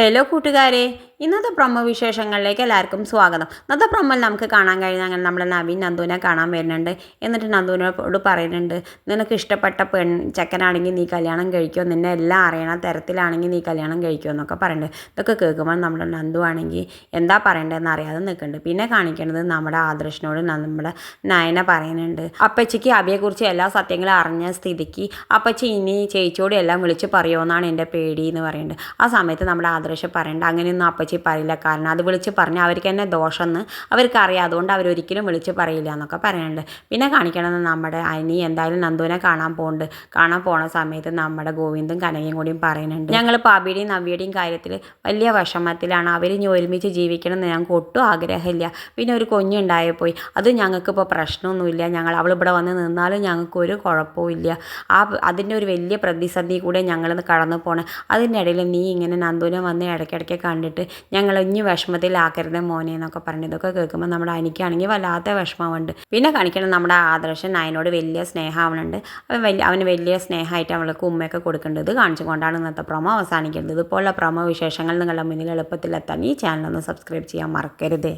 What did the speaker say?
Hello കൂട്ടുകാരെ, ഇന്നത്തെ promo വിശേഷങ്ങളിലേക്ക് എല്ലാവർക്കും സ്വാഗതം. ഇന്നത്തെ പ്രൊമോയിൽ നമുക്ക് കാണാൻ കഴിയുന്ന അങ്ങനെ നമ്മുടെ നവീൻ നന്ദുവിനെ കാണാൻ വരുന്നുണ്ട്. എന്നിട്ട് നന്ദുവിനോട് പറയുന്നുണ്ട്, നിനക്ക് ഇഷ്ടപ്പെട്ട ചെക്കനാണെങ്കിൽ നീ കല്യാണം കഴിക്കുമോ, നിന്നെ എല്ലാം അറിയണ തരത്തിലാണെങ്കിൽ നീ കല്യാണം കഴിക്കുമോ എന്നൊക്കെ പറയുന്നുണ്ട്. ഇതൊക്കെ കേൾക്കുമ്പോൾ നമ്മുടെ നന്ദു ആണെങ്കിൽ എന്താ പറയേണ്ടതെന്ന് അറിയാതെ നിൽക്കുന്നുണ്ട്. പിന്നെ കാണിക്കുന്നത് നമ്മുടെ ആദർശിനോട് നമ്മുടെ നയന പറയുന്നുണ്ട്, അപ്പച്ചിക്ക് അബിയെക്കുറിച്ച് എല്ലാ സത്യങ്ങളും അറിഞ്ഞ സ്ഥിതിക്ക് അപ്പച്ചി ഇനി ചേച്ചിയോട് എല്ലാം വിളിച്ച് പറയുമോയെന്നാണ് എൻ്റെ പേടി എന്ന് പറയുന്നുണ്ട്. ആ സമയത്ത് നമ്മുടെ ആദർശം പറയേണ്ട അങ്ങനെയൊന്നും അപ്പച്ചി പറയില്ല, കാരണം അത് വിളിച്ച് പറഞ്ഞാൽ അവർക്ക് തന്നെ ദോഷമെന്ന് അവർക്കറിയാം, അതുകൊണ്ട് അവരൊരിക്കലും വിളിച്ച് പറയില്ല എന്നൊക്കെ പറയുന്നുണ്ട്. പിന്നെ കാണിക്കണമെന്ന് നമ്മുടെ അനി എന്തായാലും നന്ദുവിനെ കാണാൻ പോണ സമയത്ത് നമ്മുടെ ഗോവിന്ദും കനകയും കൂടിയും പറയുന്നുണ്ട്, ഞങ്ങൾ പാബിയുടെയും നവ്യയുടെയും കാര്യത്തിൽ വലിയ വിഷമത്തിലാണ്, അവർ ഇനി ഒരുമിച്ച് ജീവിക്കണമെന്ന് ഞങ്ങൾക്ക് ഒട്ടും ആഗ്രഹമില്ല. പിന്നെ ഒരു കുഞ്ഞുണ്ടായി പോയി, അത് ഞങ്ങൾക്കിപ്പോൾ പ്രശ്നമൊന്നുമില്ല, അവൾ ഇവിടെ വന്ന് നിന്നാലും ഞങ്ങൾക്കൊരു കുഴപ്പമില്ല. അതിൻ്റെ ഒരു വലിയ പ്രതിസന്ധി കൂടെ ഞങ്ങൾ കടന്നു പോകണം. അതിനിടയിൽ നീ ഇങ്ങനെ നന്ദുവിനെ വന്ന് ഇടയ്ക്കിടയ്ക്ക് കണ്ടിട്ട് ഞങ്ങൾ ഇനി വിഷമത്തിലാക്കരുത് മോനെ എന്നൊക്കെ പറഞ്ഞു. ഇതൊക്കെ കേൾക്കുമ്പോൾ നമ്മുടെ അനിക്കാണെങ്കിൽ വല്ലാത്ത വിഷമമുണ്ട്. പിന്നെ കാണിക്കണം നമ്മുടെ ആദർശൻ അതിനോട് വലിയ സ്നേഹമാവുന്നുണ്ട്. അവന് വലിയ സ്നേഹമായിട്ട് അവൾക്ക് ഉമ്മയൊക്കെ കൊടുക്കേണ്ടത്. ഇത് കാണിച്ചുകൊണ്ടാണ് ഇന്നത്തെ പ്രൊമോ അവസാനിക്കുന്നത്. ഇതുപോലുള്ള പ്രൊമോ വിശേഷങ്ങൾ നിങ്ങളുടെ മുന്നിൽ എളുപ്പത്തിലെത്താൻ ഈ ചാനലൊന്ന് സബ്സ്ക്രൈബ് ചെയ്യാൻ മറക്കരുത്.